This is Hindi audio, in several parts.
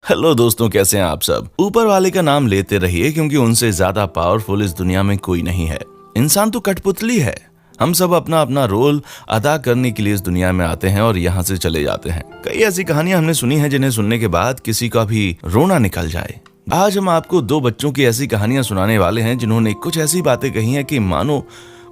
हेलो दोस्तों, कैसे हैं आप सब। ऊपर वाले का नाम लेते रहिए क्योंकि उनसे ज्यादा पावरफुल इस दुनिया में कोई नहीं है। इंसान तो कठपुतली है। हम सब अपना अपना रोल अदा करने के लिए इस दुनिया में आते हैं और यहाँ से चले जाते हैं। कई ऐसी कहानियां हमने सुनी हैं जिन्हें सुनने के बाद किसी का भी रोना निकल जाए। आज हम आपको दो बच्चों की ऐसी कहानियां सुनाने वाले हैं जिन्होंने कुछ ऐसी बातें कही हैं कि मानो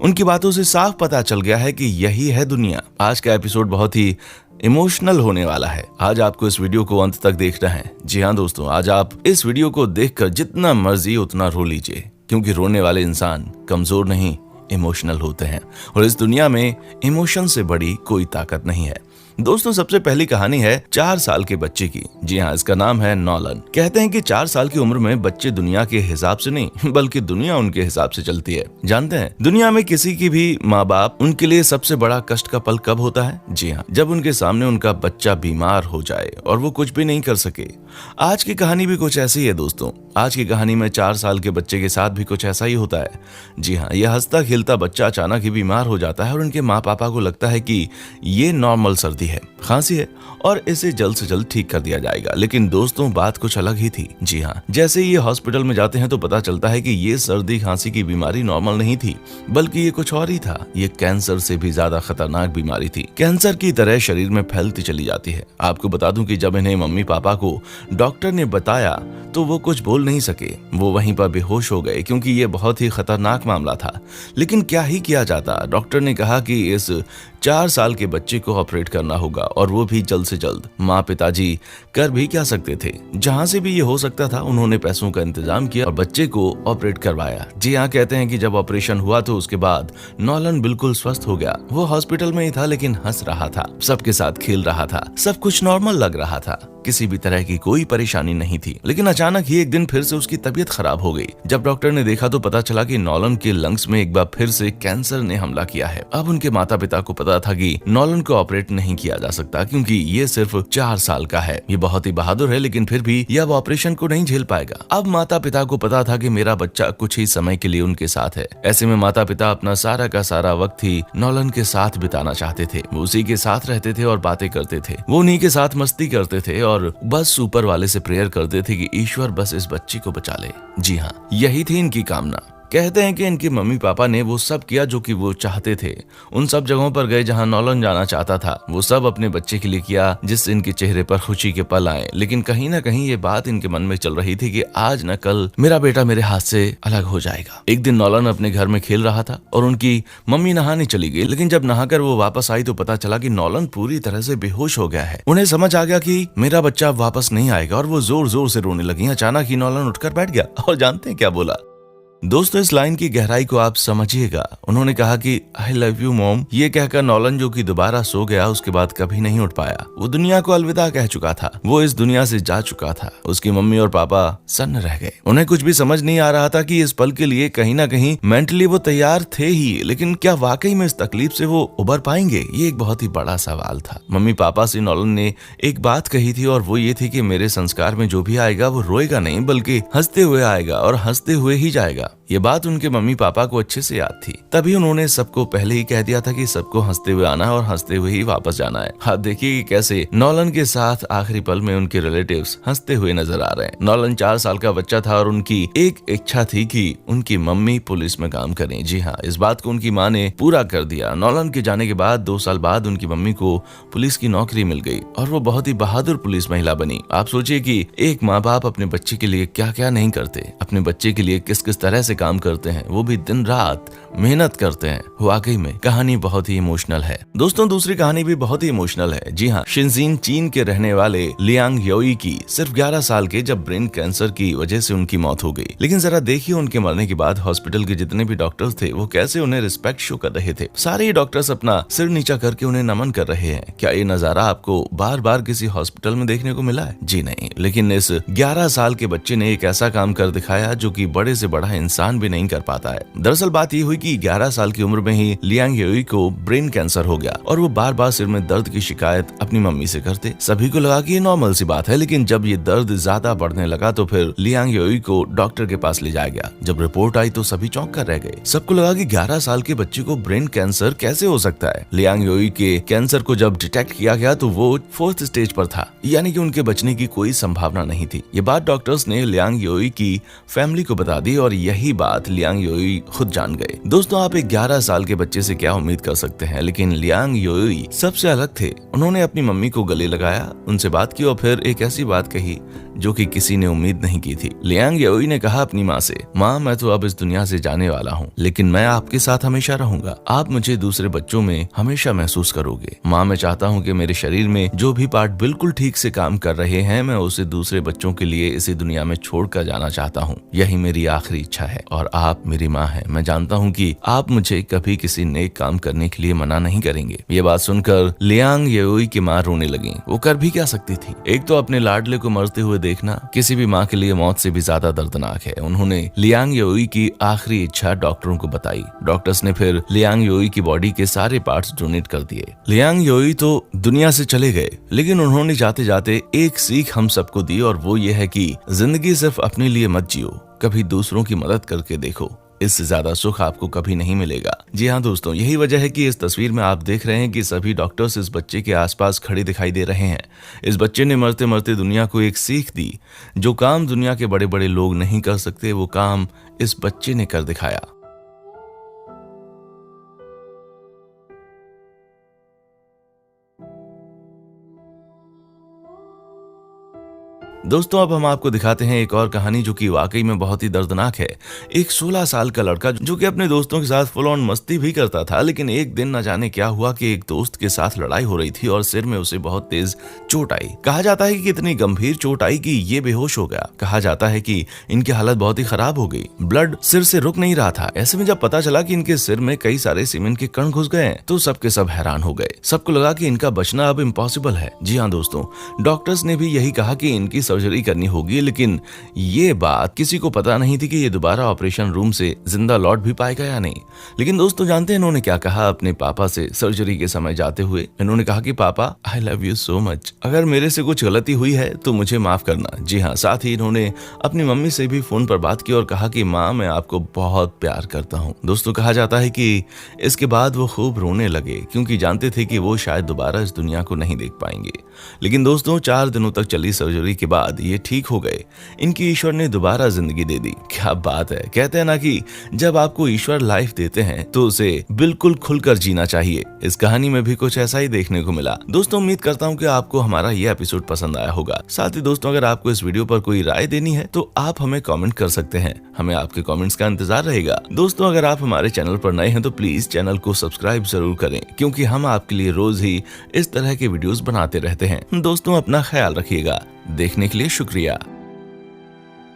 उनकी बातों से साफ पता चल गया है कि यही है दुनिया। आज का एपिसोड बहुत ही इमोशनल होने वाला है। आज आपको इस वीडियो को अंत तक देखना है। जी हाँ दोस्तों, आज आप इस वीडियो को देखकर जितना मर्जी उतना रो लीजिए, क्योंकि रोने वाले इंसान कमजोर नहीं, इमोशनल होते हैं और इस दुनिया में इमोशन से बड़ी कोई ताकत नहीं है। दोस्तों, सबसे पहली कहानी है 4 साल के बच्चे की। जी हाँ, इसका नाम है नॉलन। कहते हैं कि 4 साल की उम्र में बच्चे दुनिया के हिसाब से नहीं बल्कि दुनिया उनके हिसाब से चलती है। जानते हैं दुनिया में किसी की भी माँ बाप उनके लिए सबसे बड़ा कष्ट का पल कब होता है? जी हाँ, जब उनके सामने उनका बच्चा बीमार हो जाए और वो कुछ भी नहीं कर सके। आज की कहानी भी कुछ ऐसी है दोस्तों। आज की कहानी में 4 साल के बच्चे के साथ भी कुछ ऐसा ही होता है। जी हाँ, यह हंसता खेलता बच्चा अचानक ही बीमार हो जाता है और उनके माँ पापा को लगता है कि ये नॉर्मल सर्दी है, खांसी है और इसे जल्द से जल्द ठीक कर दिया जाएगा। लेकिन दोस्तों, बात कुछ अलग ही थी। जी हाँ, जैसे ही ये हॉस्पिटल में जाते हैं तो पता चलता है कि ये सर्दी खांसी की बीमारी नॉर्मल नहीं थी, बल्कि ये कुछ और ही था। ये कैंसर से भी ज्यादा खतरनाक बीमारी थी। कैंसर की तरह शरीर में फैलती चली जाती है। आपको बता दूं कि जब इन्हें मम्मी पापा को डॉक्टर ने बताया तो वो कुछ बोल नहीं सके। वो वहीं पर बेहोश हो गए क्योंकि ये बहुत ही खतरनाक मामला था। लेकिन क्या ही किया जाता। डॉक्टर ने कहा कि इस 4 साल के बच्चे को ऑपरेट करना होगा और वो भी जल्द से जल्द। माँ पिताजी कर भी क्या सकते थे। जहाँ से भी ये हो सकता था उन्होंने पैसों का इंतजाम किया और बच्चे को ऑपरेट करवाया। जी हाँ, कहते हैं कि जब ऑपरेशन हुआ तो उसके बाद नॉलन बिल्कुल स्वस्थ हो गया। वो हॉस्पिटल में ही था लेकिन हंस रहा था, सबके साथ खेल रहा था, सब कुछ नॉर्मल लग रहा था, किसी भी तरह की कोई परेशानी नहीं थी। लेकिन अचानक ही एक दिन फिर से उसकी तबीयत खराब हो गई। जब डॉक्टर ने देखा तो पता चला कि नॉलन के लंग्स में एक बार फिर से कैंसर ने हमला किया है। अब उनके माता पिता को पता था कि नॉलन को ऑपरेट नहीं किया जा सकता क्योंकि ये सिर्फ 4 साल का है। ये बहुत ही बहादुर है लेकिन फिर भी ये अब ऑपरेशन को नहीं झेल पाएगा। अब माता पिता को पता था कि मेरा बच्चा कुछ ही समय के लिए उनके साथ है। ऐसे में माता पिता अपना सारा का सारा वक्त ही नॉलन के साथ बिताना चाहते थे। वो उसी के साथ रहते थे और बातें करते थे। वो उन्हीं के साथ मस्ती करते थे और बस ऊपर वाले से प्रेयर करते थे कि ईश्वर बस इस बच्ची को बचा ले। जी हाँ, यही थी इनकी कामना। कहते हैं कि इनके मम्मी पापा ने वो सब किया जो कि वो चाहते थे। उन सब जगहों पर गए जहां नॉलन जाना चाहता था। वो सब अपने बच्चे के लिए किया जिससे इनके चेहरे पर खुशी के पल आए। लेकिन कहीं ना कहीं ये बात इनके मन में चल रही थी कि आज न कल मेरा बेटा मेरे हाथ से अलग हो जाएगा। एक दिन नॉलन अपने घर में खेल रहा था और उनकी मम्मी नहाने चली गई। लेकिन जब नहाकर वो वापस आई तो पता चला कि नॉलन पूरी तरह से बेहोश हो गया है। उन्हें समझ आ गया कि मेरा बच्चा वापस नहीं आएगा और वो जोर जोर से रोने लगी। अचानक ही नॉलन उठकर बैठ गया और जानते हैं क्या बोला? दोस्तों, इस लाइन की गहराई को आप समझिएगा। उन्होंने कहा कि आई लव यू मॉम। ये कहकर नॉलन, जो कि दोबारा सो गया, उसके बाद कभी नहीं उठ पाया। वो दुनिया को अलविदा कह चुका था। वो इस दुनिया से जा चुका था। उसकी मम्मी और पापा सन्न रह गए। उन्हें कुछ भी समझ नहीं आ रहा था कि इस पल के लिए कहीं ना कहीं मेंटली वो तैयार थे ही, लेकिन क्या वाकई में इस तकलीफ से वो उबर पाएंगे? ये एक बहुत ही बड़ा सवाल था। मम्मी पापा से नॉलन ने एक बात कही थी और वो ये थी कि मेरे संस्कार में जो भी आएगा वो रोएगा नहीं बल्कि हंसते हुए आएगा और हंसते हुए ही जाएगा। ये बात उनके मम्मी पापा को अच्छे से याद थी। तभी उन्होंने सबको पहले ही कह दिया था कि सबको हंसते हुए आना है और हंसते हुए ही वापस जाना है। आप देखिए कि कैसे नॉलन के साथ आखिरी पल में उनके रिलेटिव्स हंसते हुए नजर आ रहे हैं। नॉलन 4 साल का बच्चा था और उनकी एक इच्छा थी कि उनकी मम्मी पुलिस में काम करें। जी हाँ, इस बात को उनकी माँ ने पूरा कर दिया। नॉलन के जाने के बाद 2 साल बाद उनकी मम्मी को पुलिस की नौकरी मिल गई और वो बहुत ही बहादुर पुलिस महिला बनी। आप सोचिए कि एक माँ बाप अपने बच्चे के लिए क्या क्या नहीं करते, अपने बच्चे के लिए किस किस तरह से काम करते हैं, वो भी दिन रात मेहनत करते हैं। वाकई में कहानी बहुत ही इमोशनल है। दोस्तों, दूसरी कहानी भी बहुत ही इमोशनल है। जी हाँ, शिनजिन चीन के रहने वाले लियांग योई की सिर्फ 11 साल के जब ब्रेन कैंसर की वजह से उनकी मौत हो गई। लेकिन जरा देखिए, उनके मरने के बाद हॉस्पिटल के जितने भी डॉक्टर्स थे वो कैसे उन्हें रिस्पेक्ट शो कर रहे थे। सारे डॉक्टर्स अपना सिर नीचा करके उन्हें नमन कर रहे हैं। क्या ये नजारा आपको बार बार किसी हॉस्पिटल में देखने को मिला है? जी नहीं। लेकिन इस 11 साल के बच्चे ने एक ऐसा काम कर दिखाया जो कि बड़े से बड़ा इंसान नुकसान भी नहीं कर पाता है। दरअसल बात ये हुई कि 11 साल की उम्र में ही लियांग योई को ब्रेन कैंसर हो गया और वो बार बार सिर में दर्द की शिकायत अपनी मम्मी से करते। सभी को लगा कि ये नॉर्मल सी बात है, लेकिन जब ये दर्द ज्यादा बढ़ने लगा तो फिर लियांग योई को डॉक्टर के पास ले जाया गया। जब रिपोर्ट आई तो सभी चौंक कर रह गए। सबको लगा कि 11 साल के बच्चे को ब्रेन कैंसर कैसे हो सकता है। लियांग योई के कैंसर को जब डिटेक्ट किया गया तो वो 4th स्टेज पर था, यानी कि उनके बचने की कोई संभावना नहीं थी। ये बात डॉक्टर्स ने लियांग योई की फैमिली को बता दी और यही बात लियांग योई खुद जान गए। दोस्तों, आप एक 11 साल के बच्चे से क्या उम्मीद कर सकते हैं, लेकिन लियांग योई सबसे अलग थे। उन्होंने अपनी मम्मी को गले लगाया, उनसे बात की और फिर एक ऐसी बात कही जो कि किसी ने उम्मीद नहीं की थी। लियांग योई ने कहा अपनी माँ से, माँ मैं तो अब इस दुनिया से जाने वाला हूँ, लेकिन मैं आपके साथ हमेशा रहूंगा। आप मुझे दूसरे बच्चों में हमेशा महसूस करोगे। माँ मैं चाहता हूँ कि मेरे शरीर में जो भी पार्ट बिल्कुल ठीक से काम कर रहे हैं मैं उसे दूसरे बच्चों के लिए इसी दुनिया में छोड़ कर जाना चाहता हूँ। यही मेरी आखिरी इच्छा है और आप मेरी माँ है। मैं जानता हूँ कि आप मुझे कभी किसी नेक काम करने के लिए मना नहीं करेंगे। ये बात सुनकर लियांग योई की माँ रोने लगी। वो कर भी क्या सकती थी। एक तो अपने लाडले को मरते हुए देखना किसी भी माँ के लिए मौत से भी ज्यादा दर्दनाक है। उन्होंने लियांग योई की आखिरी इच्छा डॉक्टरों को बताई। डॉक्टर्स ने फिर लियांग योई की बॉडी के सारे पार्ट्स डोनेट कर दिए। लियांग योई तो दुनिया से चले गए, लेकिन उन्होंने जाते जाते एक सीख हम सबको दी और वो ये है कि जिंदगी सिर्फ अपने लिए मत जियो, कभी दूसरों की मदद करके देखो। इससे ज्यादा सुख आपको कभी नहीं मिलेगा। जी हाँ दोस्तों, यही वजह है कि इस तस्वीर में आप देख रहे हैं कि सभी डॉक्टर्स इस बच्चे के आसपास खड़े दिखाई दे रहे हैं। इस बच्चे ने मरते मरते दुनिया को एक सीख दी। जो काम दुनिया के बड़े बड़े लोग नहीं कर सकते वो काम इस बच्चे ने कर दिखाया। दोस्तों, अब हम आपको दिखाते हैं एक और कहानी जो कि वाकई में बहुत ही दर्दनाक है। एक 16 साल का लड़का जो कि अपने दोस्तों के साथ फुल ऑन मस्ती भी करता था, लेकिन एक दिन न जाने क्या हुआ कि एक दोस्त के साथ लड़ाई हो रही थी और सिर में उसे बहुत तेज चोट आई। कहा जाता है कि इतनी गंभीर चोट आई कि ये बेहोश हो गया। कहा जाता है कि इनकी हालत बहुत ही खराब हो गई, ब्लड सिर से रुक नहीं रहा था। ऐसे में जब पता चला कि इनके सिर में कई सारे सीमेंट के कण घुस गए तो सबके सब हैरान हो गए। सबको लगा कि इनका बचना अब इम्पॉसिबल है। जी हाँ दोस्तों, डॉक्टर्स ने भी यही कहा कि इनकी सर्जरी करनी होगी, लेकिन ये बात किसी को पता नहीं थी कि ये दोबारा ऑपरेशन रूम से जिंदा लौट भी पाएगा या नहीं। लेकिन दोस्तों, जानते हैं इन्होंने क्या कहा अपने पापा से सर्जरी के समय जाते हुए? इन्होंने कहा कि पापा, I love you so much. अगर मेरे से कुछ गलती हुई है तो मुझे माफ करना। जी हाँ, साथ ही इन्होंने अपनी मम्मी से भी फोन पर बात की और कहा कि माँ मैं आपको बहुत प्यार करता हूँ। दोस्तों, कहा जाता है कि इसके बाद वो खूब रोने लगे क्योंकि जानते थे कि वो शायद दोबारा इस दुनिया को नहीं देख पाएंगे। लेकिन दोस्तों, 4 दिनों तक चली सर्जरी के बाद ये ठीक हो गए। इनकी ईश्वर ने दोबारा जिंदगी दे दी। क्या बात है। कहते हैं ना कि जब आपको ईश्वर लाइफ देते हैं तो उसे बिल्कुल खुलकर जीना चाहिए। इस कहानी में भी कुछ ऐसा ही देखने को मिला। दोस्तों, उम्मीद करता हूँ कि आपको हमारा ये एपिसोड पसंद आया होगा। साथ ही दोस्तों, अगर आपको इस वीडियो पर कोई राय देनी है तो आप हमें कमेंट कर सकते हैं। हमें आपके कमेंट्स का इंतजार रहेगा। दोस्तों, अगर आप हमारे चैनल पर नए हैं तो प्लीज चैनल को सब्सक्राइब जरूर करें, क्योंकि हम आपके लिए रोज ही इस तरह के वीडियोस बनाते रहते हैं। दोस्तों, अपना ख्याल रखिएगा। देखने के लिए शुक्रिया।